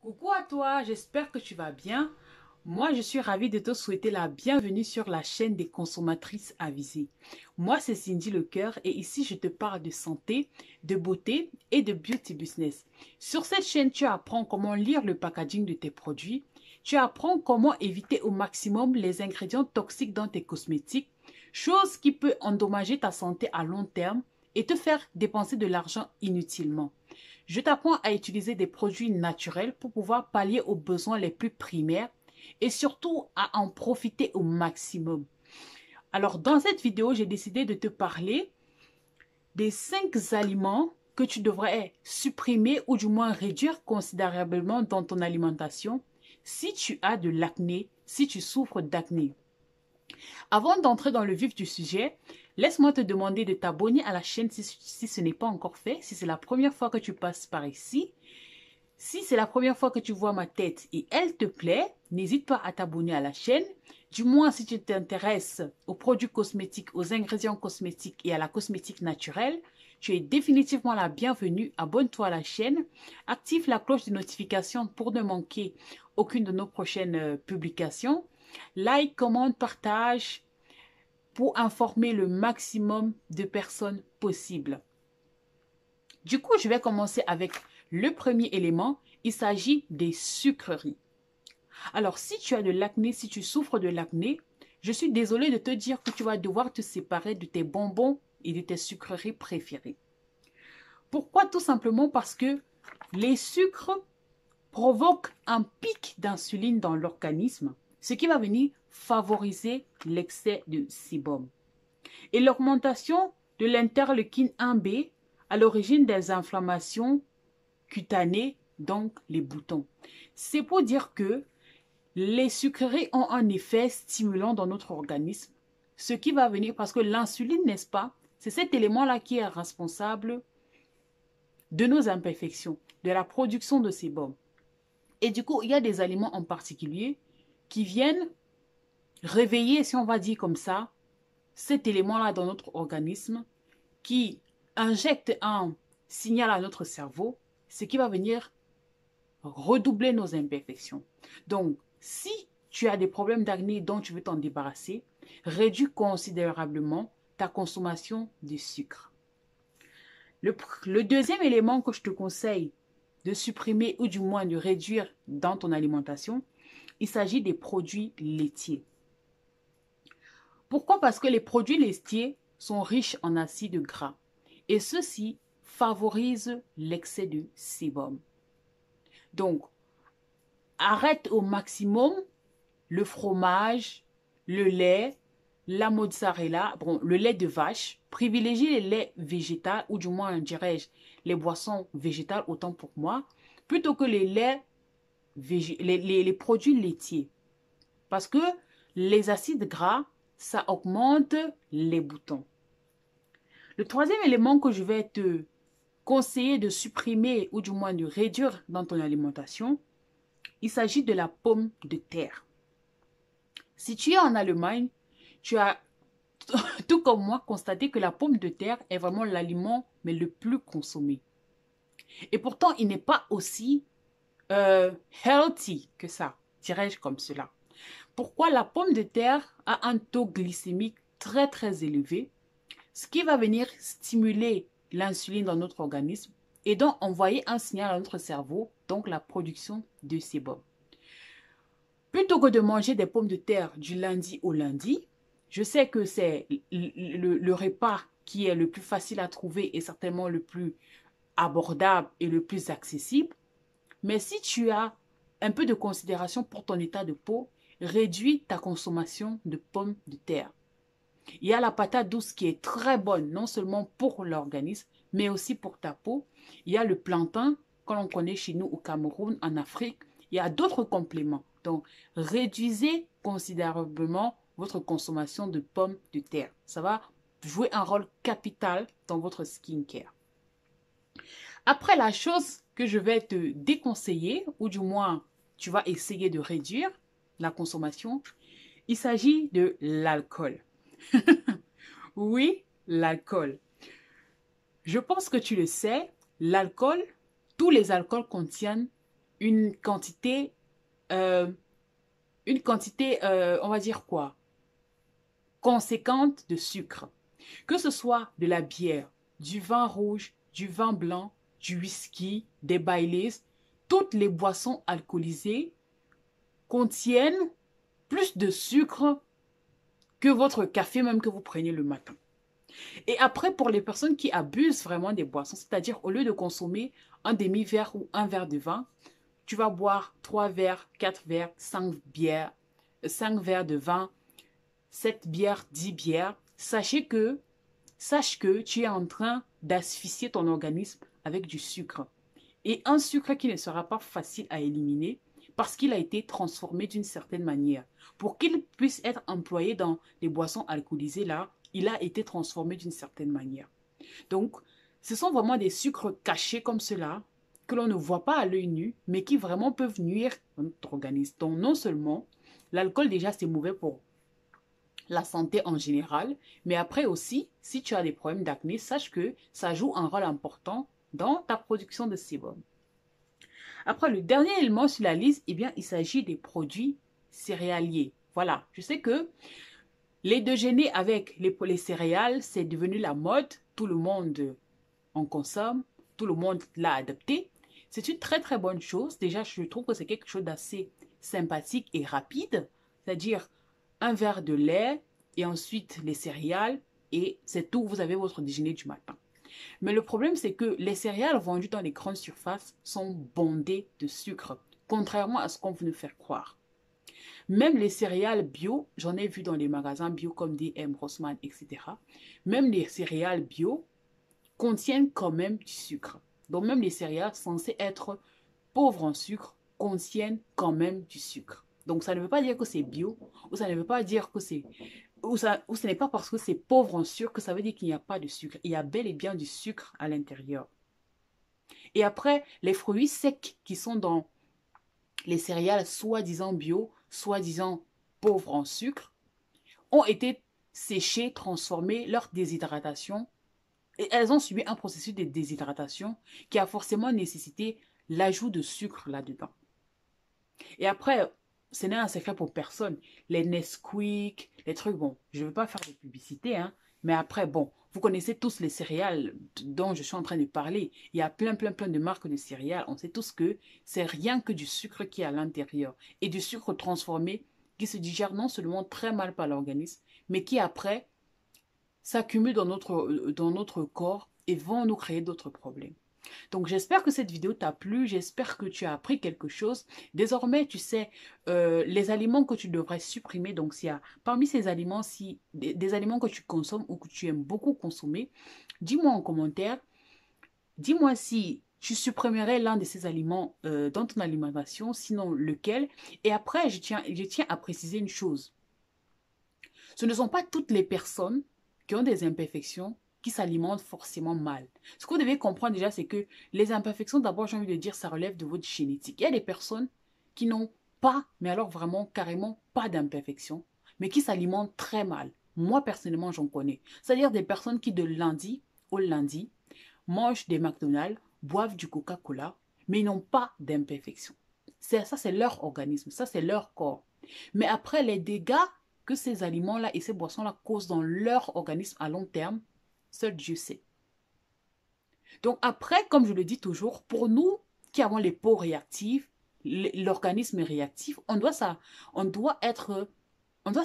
Coucou à toi, j'espère que tu vas bien. Moi, je suis ravie de te souhaiter la bienvenue sur la chaîne des consommatrices avisées. Moi, c'est Cindy Lecoeur et ici, je te parle de santé, de beauté et de beauty business. Sur cette chaîne, tu apprends comment lire le packaging de tes produits. Tu apprends comment éviter au maximum les ingrédients toxiques dans tes cosmétiques, chose qui peut endommager ta santé à long terme et te faire dépenser de l'argent inutilement. Je t'apprends à utiliser des produits naturels pour pouvoir pallier aux besoins les plus primaires et surtout à en profiter au maximum. Alors, dans cette vidéo, j'ai décidé de te parler des 5 aliments que tu devrais supprimer ou du moins réduire considérablement dans ton alimentation si tu as de l'acné, si tu souffres d'acné. Avant d'entrer dans le vif du sujet, laisse-moi te demander de t'abonner à la chaîne si ce n'est pas encore fait, si c'est la première fois que tu passes par ici. Si c'est la première fois que tu vois ma tête et elle te plaît, n'hésite pas à t'abonner à la chaîne. Du moins, si tu t'intéresses aux produits cosmétiques, aux ingrédients cosmétiques et à la cosmétique naturelle, tu es définitivement la bienvenue. Abonne-toi à la chaîne, active la cloche de notification pour ne manquer aucune de nos prochaines publications. Like, commente, partage pour informer le maximum de personnes possible. Du coup, je vais commencer avec le premier élément. Il s'agit des sucreries. Alors, si tu as de l'acné, si tu souffres de l'acné, je suis désolée de te dire que tu vas devoir te séparer de tes bonbons et de tes sucreries préférées. Pourquoi? Tout simplement parce que les sucres provoquent un pic d'insuline dans l'organisme, ce qui va venir favoriser l'excès de sébum. Et l'augmentation de l'interleukine 1B à l'origine des inflammations cutanées, donc les boutons. C'est pour dire que les sucreries ont un effet stimulant dans notre organisme, ce qui va venir parce que l'insuline, n'est-ce pas, c'est cet élément-là qui est responsable de nos imperfections, de la production de sébum. Et du coup, il y a des aliments en particulier qui viennent réveiller, si on va dire comme ça, cet élément-là dans notre organisme qui injecte un signal à notre cerveau, ce qui va venir redoubler nos imperfections. Donc, si tu as des problèmes d'acné dont tu veux t'en débarrasser, réduis considérablement ta consommation de sucre. Le deuxième élément que je te conseille de supprimer ou du moins de réduire dans ton alimentation, il s'agit des produits laitiers. Pourquoi? Parce que les produits laitiers sont riches en acides gras et ceux-ci favorisent l'excès de sébum. Donc, arrête au maximum le fromage, le lait, la mozzarella, bon, le lait de vache. Privilégie les laits végétaux ou du moins, dirais-je, les boissons végétales, autant pour moi, plutôt que les laits, les produits laitiers. Parce que les acides gras, ça augmente les boutons. Le troisième élément que je vais te conseiller de supprimer ou du moins de réduire dans ton alimentation, il s'agit de la pomme de terre. Si tu es en Allemagne, tu as, tout comme moi, constaté que la pomme de terre est vraiment l'aliment mais le plus consommé. Et pourtant, il n'est pas aussi healthy que ça, dirais-je comme cela. Pourquoi? La pomme de terre a un taux glycémique très très élevé, ce qui va venir stimuler l'insuline dans notre organisme et donc envoyer un signal à notre cerveau, donc la production de sébum. Plutôt que de manger des pommes de terre du lundi au lundi, je sais que c'est le repas qui est le plus facile à trouver et certainement le plus abordable et le plus accessible. Mais si tu as un peu de considération pour ton état de peau, réduis ta consommation de pommes de terre. Il y a la patate douce qui est très bonne, non seulement pour l'organisme, mais aussi pour ta peau. Il y a le plantain, que l'on connaît chez nous au Cameroun, en Afrique. Il y a d'autres compléments. Donc, réduisez considérablement votre consommation de pommes de terre. Ça va jouer un rôle capital dans votre skincare. Après, la chose que je vais te déconseiller, ou du moins, tu vas essayer de réduire la consommation, il s'agit de l'alcool. Oui, l'alcool. Je pense que tu le sais, l'alcool, tous les alcools contiennent une quantité, euh, on va dire quoi, conséquente de sucre. Que ce soit de la bière, du vin rouge, du vin blanc, du whisky, des Baileys, toutes les boissons alcoolisées contiennent plus de sucre que votre café même que vous prenez le matin. Et après, pour les personnes qui abusent vraiment des boissons, c'est-à-dire au lieu de consommer un demi-verre ou un verre de vin, tu vas boire 3 verres, 4 verres, 5 bières, 5 verres de vin, 7 bières, 10 bières. Sache que tu es en train d'asphyxier ton organisme avec du sucre. Et un sucre qui ne sera pas facile à éliminer parce qu'il a été transformé d'une certaine manière. Pour qu'il puisse être employé dans les boissons alcoolisées, là, il a été transformé d'une certaine manière. Donc, ce sont vraiment des sucres cachés comme cela que l'on ne voit pas à l'œil nu, mais qui vraiment peuvent nuire à notre organisme. Donc, non seulement l'alcool, déjà, c'est mauvais pour la santé en général, mais après aussi, si tu as des problèmes d'acné, sache que ça joue un rôle important dans ta production de sébum. Après, le dernier élément sur la liste, eh bien, il s'agit des produits céréaliers. Voilà, je sais que les déjeuners avec les céréales, c'est devenu la mode. Tout le monde en consomme, tout le monde l'a adopté. C'est une très très bonne chose. Déjà, je trouve que c'est quelque chose d'assez sympathique et rapide. C'est-à-dire un verre de lait et ensuite les céréales et c'est tout, vous avez votre déjeuner du matin. Mais le problème, c'est que les céréales vendues dans les grandes surfaces sont bondées de sucre, contrairement à ce qu'on veut nous faire croire. Même les céréales bio, j'en ai vu dans les magasins bio comme DM, Rossmann, etc. Même les céréales bio contiennent quand même du sucre. Donc même les céréales censées être pauvres en sucre contiennent quand même du sucre. Donc ça ne veut pas dire que c'est bio, ou ça ne veut pas dire que c'est... Ou ce n'est pas parce que c'est pauvre en sucre que ça veut dire qu'il n'y a pas de sucre. Il y a bel et bien du sucre à l'intérieur. Et après, les fruits secs qui sont dans les céréales soi-disant bio, soi-disant pauvres en sucre, ont été séchés, transformés, leur déshydratation. Et elles ont subi un processus de déshydratation qui a forcément nécessité l'ajout de sucre là-dedans. Et après, ce n'est un secret pour personne. Les Nesquik, les trucs, bon, je ne veux pas faire de publicité, hein, mais après, bon, vous connaissez tous les céréales dont je suis en train de parler. Il y a plein de marques de céréales. On sait tous que c'est rien que du sucre qui est à l'intérieur. Et du sucre transformé qui se digère non seulement très mal par l'organisme, mais qui après s'accumule dans notre corps et vont nous créer d'autres problèmes. Donc j'espère que cette vidéo t'a plu, j'espère que tu as appris quelque chose. Désormais, tu sais, les aliments que tu devrais supprimer, donc s'il y a parmi ces aliments, si des aliments que tu consommes ou que tu aimes beaucoup consommer, dis-moi en commentaire, dis-moi si tu supprimerais l'un de ces aliments dans ton alimentation, sinon lequel. Et après, je tiens à préciser une chose. Ce ne sont pas toutes les personnes qui ont des imperfections qui s'alimentent forcément mal. Ce que vous devez comprendre déjà, c'est que les imperfections, d'abord, j'ai envie de dire, ça relève de votre génétique. Il y a des personnes qui n'ont pas, mais alors vraiment carrément pas d'imperfections, mais qui s'alimentent très mal. Moi, personnellement, j'en connais. C'est-à-dire des personnes qui, de lundi au lundi, mangent des McDonald's, boivent du Coca-Cola, mais ils n'ont pas d'imperfection. Ça, c'est leur organisme, ça, c'est leur corps. Mais après, les dégâts que ces aliments-là et ces boissons-là causent dans leur organisme à long terme, seul Dieu sait. Donc après, comme je le dis toujours, pour nous qui avons les peaux réactives, l'organisme est réactif, on doit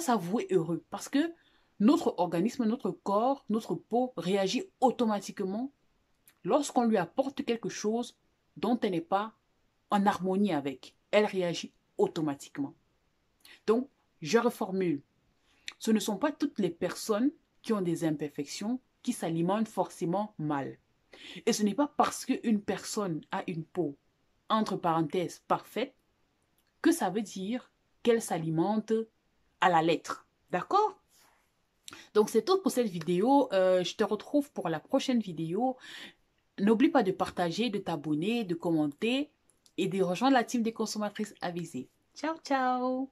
s'avouer heureux parce que notre organisme, notre corps, notre peau réagit automatiquement lorsqu'on lui apporte quelque chose dont elle n'est pas en harmonie avec. Elle réagit automatiquement. Donc, je reformule. Ce ne sont pas toutes les personnes qui ont des imperfections qui s'alimentent forcément mal. Et ce n'est pas parce qu'une personne a une peau, entre parenthèses, parfaite, que ça veut dire qu'elle s'alimente à la lettre. D'accord? Donc c'est tout pour cette vidéo. Je te retrouve pour la prochaine vidéo. N'oublie pas de partager, de t'abonner, de commenter et de rejoindre la team des consommatrices avisées. Ciao, ciao!